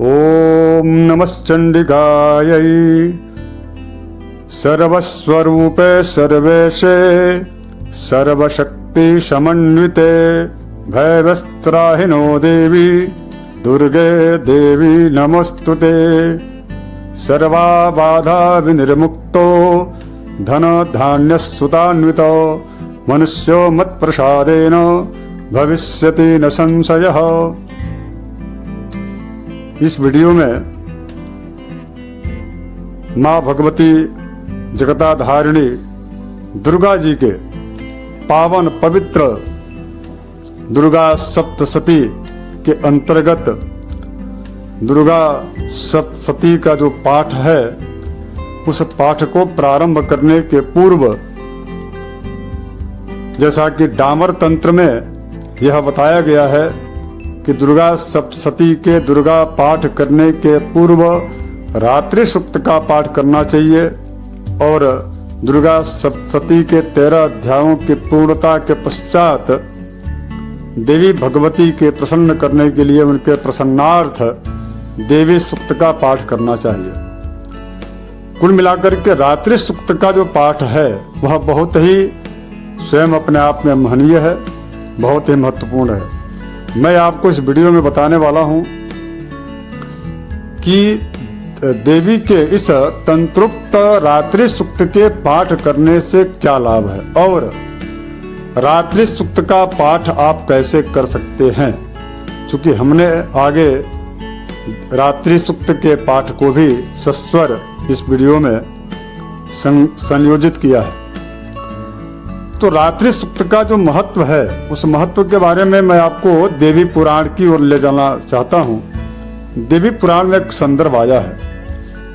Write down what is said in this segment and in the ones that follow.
ओम नमश्चंडिकायै सर्वस्वरूपे सर्वेशे सर्वशक्ति समन्विते भयवस्त्राहिनो देवी दुर्गे देवी नमस्तुते। सर्वाबाधा विनिर्मुक्तो धन धान्य सुतान्वितो मनुष्यो मत्प्रसादेन भविष्यति न संशयः। इस वीडियो में माँ भगवती जगताधारिणी दुर्गा जी के पावन पवित्र दुर्गा सप्तशती के अंतर्गत दुर्गा सप्तशती का जो पाठ है उस पाठ को प्रारंभ करने के पूर्व, जैसा कि डामर तंत्र में यह बताया गया है कि दुर्गा सप्तशती के दुर्गा पाठ करने के पूर्व रात्रि सूक्त का पाठ करना चाहिए और दुर्गा सप्तशती के 13 अध्यायों की पूर्णता के पश्चात देवी भगवती के प्रसन्न करने के लिए उनके प्रसन्नार्थ देवी सूक्त का पाठ करना चाहिए। कुल मिलाकर के रात्रि सूक्त का जो पाठ है वह बहुत ही स्वयं अपने आप में महनीय है, बहुत ही महत्वपूर्ण है। मैं आपको इस वीडियो में बताने वाला हूं कि देवी के इस तंत्रोक्त रात्रि सूक्त के पाठ करने से क्या लाभ है और रात्रि सूक्त का पाठ आप कैसे कर सकते हैं। चूंकि हमने आगे रात्रि सूक्त के पाठ को भी सस्वर इस वीडियो में संयोजित किया है। तो रात्रि सूक्त का जो महत्व है उस महत्व के बारे में मैं आपको देवी पुराण की ओर ले जाना चाहता हूं। देवी पुराण में एक संदर्भ आया है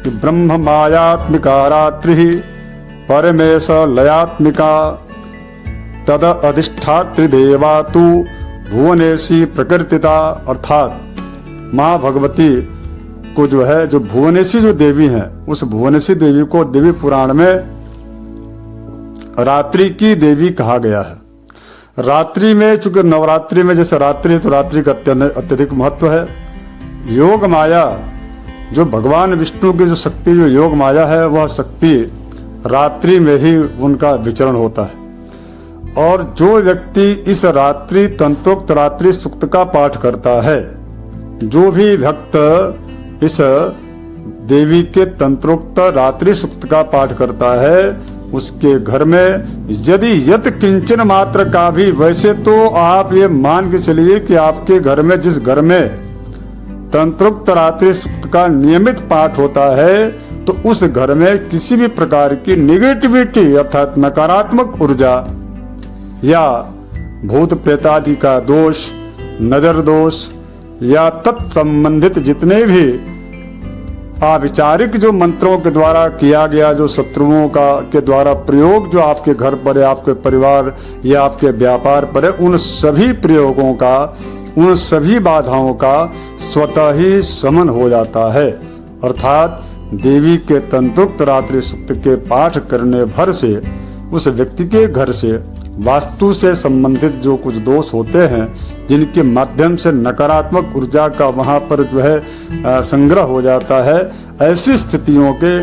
कि ब्रह्म मायात्मिका रात्रि परमेश लयात्मिका तद अधिष्ठात्री देवा तु भुवनेशी प्रकृतिता। अर्थात माँ भगवती को जो है, जो भुवनेशी जो देवी हैं, उस भुवनेशी देवी को देवी पुराण में रात्रि की देवी कहा गया है। रात्रि में, चूंकि नवरात्रि में जैसे रात्रि है तो रात्रि का अत्यधिक महत्व है। योग माया जो भगवान विष्णु की जो शक्ति, जो योग माया है, वह शक्ति रात्रि में ही उनका विचरण होता है। और जो व्यक्ति इस रात्रि तंत्रोक्त रात्रि सूक्त का पाठ करता है, जो भी भक्त इस देवी के तंत्रोक्त रात्रि सूक्त का पाठ करता है, उसके घर में यदि यत किंचन मात्र का भी, वैसे तो आप ये मान के चलिए कि आपके घर में, जिस घर में तंत्रोक्त रात्रि सूक्त का नियमित पाठ होता है, तो उस घर में किसी भी प्रकार की निगेटिविटी अर्थात नकारात्मक ऊर्जा या भूत प्रेतादि का दोष, नजर दोष या तत्संबंधित जितने भी अविचारिक जो मंत्रों के द्वारा किया गया, जो शत्रुओं का के द्वारा प्रयोग जो आपके घर पर या आपके परिवार या आपके व्यापार पर है, उन सभी प्रयोगों का, उन सभी बाधाओं का स्वतः ही शमन हो जाता है। अर्थात देवी के तंत्रोक्त रात्रि सूक्त के पाठ करने भर से उस व्यक्ति के घर से वास्तु से संबंधित जो कुछ दोष होते हैं, जिनके माध्यम से नकारात्मक ऊर्जा का वहां पर जो है संग्रह हो जाता है, ऐसी स्थितियों के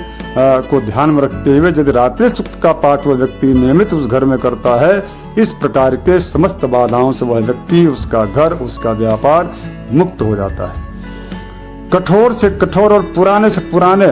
को ध्यान में रखते हुए यदि रात्रि सूक्त का पाठ वह व्यक्ति नियमित उस घर में करता है, इस प्रकार के समस्त बाधाओं से वह व्यक्ति, उसका घर, उसका व्यापार मुक्त हो जाता है। कठोर से कठोर और पुराने से पुराने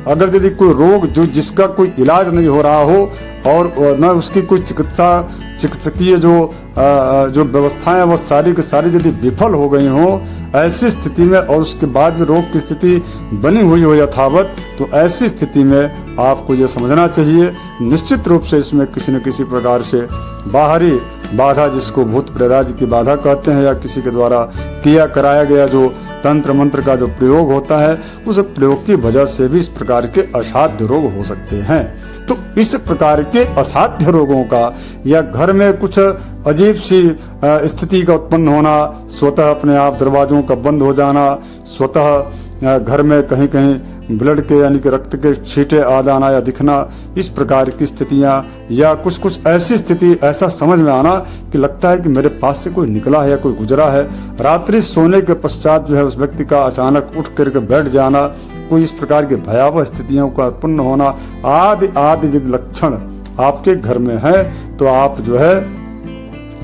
अगर यदि कोई रोग जो जिसका कोई इलाज नहीं हो रहा हो और न उसकी कोई चिकित्सकीय जो व्यवस्थाएं वो सारी की सारी यदि विफल हो गई हो, ऐसी स्थिति में और उसके बाद भी रोग की स्थिति बनी हुई हो यथावत, तो ऐसी स्थिति में आपको ये समझना चाहिए निश्चित रूप से इसमें किसी न किसी प्रकार से बाहरी बाधा, जिसको भूत प्रेत की बाधा कहते हैं, या किसी के द्वारा किया कराया गया जो तंत्र मंत्र का जो प्रयोग होता है, उस प्रयोग की वजह से भी इस प्रकार के असाध्य रोग हो सकते हैं। तो इस प्रकार के असाध्य रोगों का या घर में कुछ अजीब सी स्थिति का उत्पन्न होना, स्वतः अपने आप दरवाजों का बंद हो जाना, स्वतः घर में कहीं कहीं ब्लड के यानी कि रक्त के छींटे आ जाना या दिखना, इस प्रकार की स्थितियां, या कुछ कुछ ऐसी स्थिति, ऐसा समझ में आना कि लगता है कि मेरे पास से कोई निकला है या कोई गुजरा है। रात्रि सोने के पश्चात जो है उस व्यक्ति का अचानक उठ करके बैठ जाना, कोई इस प्रकार की भयावह स्थितियों का उत्पन्न होना, आदि आदि यदि लक्षण आपके घर में है तो आप जो है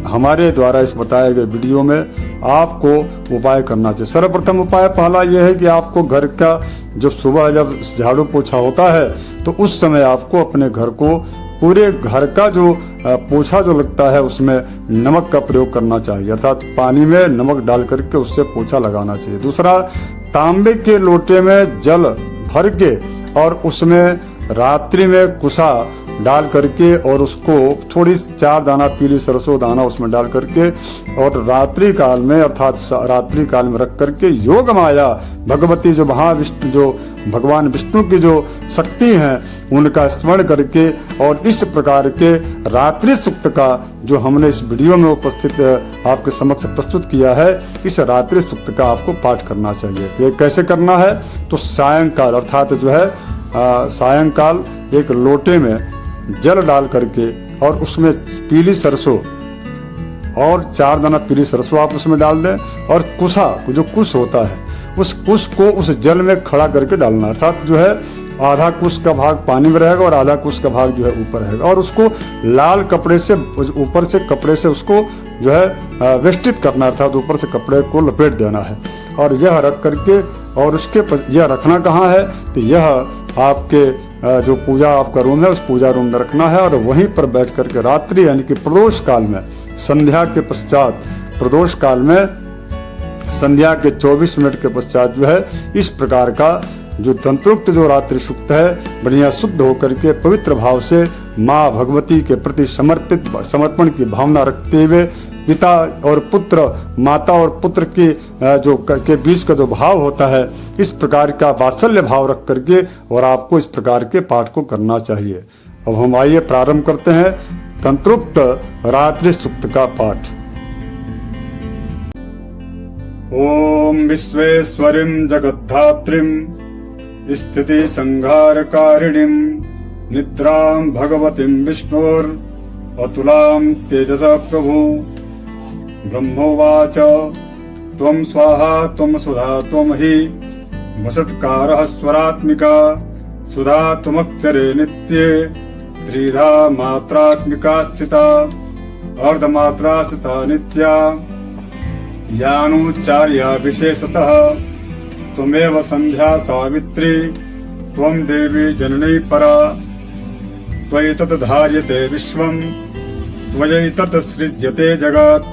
हमारे द्वारा इस बताए गए वीडियो में आपको उपाय करना चाहिए। सर्वप्रथम उपाय पहला यह है कि आपको घर का जब सुबह जब झाड़ू पोछा होता है तो उस समय आपको अपने घर को, पूरे घर का जो पोछा जो लगता है उसमें नमक का प्रयोग करना चाहिए, अर्थात पानी में नमक डाल करके उससे पोछा लगाना चाहिए। दूसरा, तांबे के लोटे में जल भर के और उसमें रात्रि में कुसा डाल करके और उसको थोड़ी 4 दाना पीली सरसों दाना उसमें डाल करके और रात्रि काल में, अर्थात रात्रि काल में रख करके योग माया भगवती जो महाविष्णु, जो भगवान विष्णु की जो शक्ति है उनका स्मरण करके और इस प्रकार के रात्रि सूक्त का जो हमने इस वीडियो में उपस्थित आपके समक्ष प्रस्तुत किया है, इस रात्रि सूक्त का आपको पाठ करना चाहिए। ये कैसे करना है? तो सायंकाल, अर्थात जो है सायंकाल एक लोटे में जल डाल करके और उसमें पीली सरसों और 4 दाना पीली सरसों आप उसमें डाल दें और कुसा, जो कुश होता है उस कुश को उस जल में खड़ा करके डालना, अर्थात जो है आधा कुश का भाग पानी में रहेगा और आधा कुश का भाग जो है ऊपर रहेगा, और उसको लाल कपड़े से, ऊपर से कपड़े से उसको जो है वेष्टित करना, अर्थात ऊपर से कपड़े को लपेट देना है। और यह रख करके, और उसके यह रखना कहाँ है? तो यह आपके जो पूजा आपका रूम है उस पूजा रूम में रखना है और वहीं पर बैठ करके रात्रि यानी कि प्रदोष काल में, संध्या के पश्चात, प्रदोष काल में संध्या के 24 मिनट के पश्चात जो है इस प्रकार का जो तंत्रोक्त जो रात्रि सूक्त है बढ़िया शुद्ध होकर के पवित्र भाव से माँ भगवती के प्रति समर्पण की भावना रखते हुए पिता और पुत्र, माता और पुत्र की जो के बीच का जो भाव होता है, इस प्रकार का वात्सल्य भाव रख करके और आपको इस प्रकार के पाठ को करना चाहिए। अब हम आइए प्रारंभ करते हैं तंत्रोक्त रात्रि सूक्त का पाठ। ओम विश्वेश्वरीं जगद्धात्रीं स्थिति संहारकारिणीं निद्रां भगवतीं विष्णोर अतुलां तेजसा प्रभु। ब्रह्मोवाच त्वं स्वाहा त्वं सुधा त्वं हि वसत्कारः स्वरात्मिका सुधा त्वमक्षरे नित्ये त्रिधा मात्रात्मिका स्थिता अर्धमात्रा स्थिता नित्या यानुच्चार्या विशेषतः त्वमेव संध्या सावित्री त्वं देवी जननी परा त्वयैतत् धार्यते विश्वं त्वयैतत् सृज्यते जगत्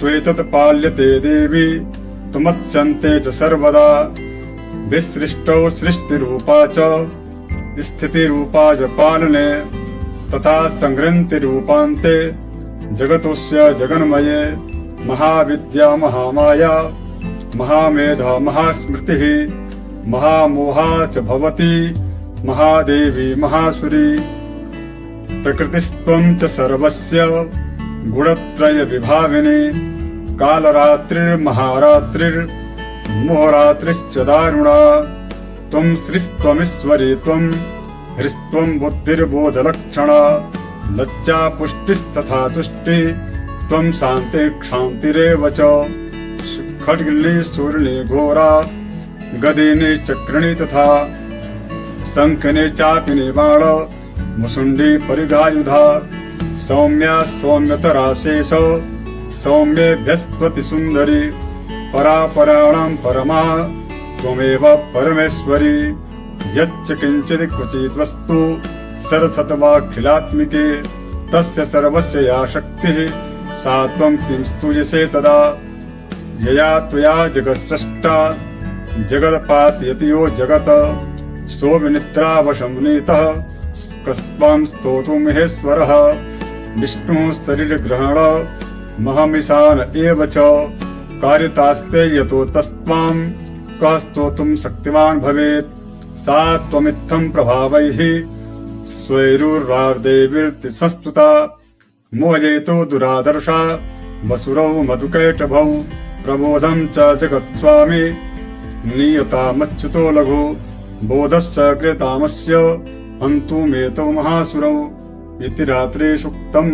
त्वयैतत् पाल्यते देवी त्वमत्स्यन्ते च सर्वदा विसृष्टौ सृष्टिरूपा च स्थितिरूपा च पालने तथा संग्रन्तिरूपान्ते जगतोऽस्य जगन्मये महाविद्या महामाया महामेधा महास्मृतिः महामोहा च भवती महादेवी महासुरी प्रकृतिस्त्वं च सर्वस्य गुणत्रय विभाविनी कालरात्रिर्महारात्रिर्मोहरात्रिश्च दारुणा त्वं श्रीस्त्वमीश्वरी त्वं ह्रीस्त्वं बुद्धिर्बोधलक्षणा लज्जा पुष्टिस्तथा तुष्टि त्वं शान्ति क्षान्तिरेव च खड्गिनी शूलिनी घोरा गदिनी चक्रिणी तथा शंखिनी चापिनी बाण मुसुंडी परिगायुधा सौम्या सौम्यतरा शेष सौम्येभ्यस्त्वति सुंदरी परापराणां परमा त्वमेव परमेश्वरी यच्च किंचित् क्वचिद्वस्तु सरसत्वाखिलात्मिके तस्य सर्वस्य या शक्तिः सा त्वं किं स्तूयसे तदा यया त्वया जगत्सृष्टा जगत्पातयति यो जगत् सोऽविनिद्रावशं नीतः कस्त्वां स्तोतुमहेश्वरः विष्णुः शरीरग्रहण महमिशान एव च कारितास्ते यतो तस्त्वां कः स्तोतुं शक्तिमान् भवेत् सा त्वमित्थं प्रभावैः स्वैरुर्वार्देवीर्ति संस्तुता मोहयेतो दुरादर्शा वसुरौ मधुकैटभौ प्रबोधं च जगत्स्वामी नियतामच्युतो लघु बोधश्च कृतामस्य हन्तुमेतौ महासुरौ इति रात्रे सूक्तम्।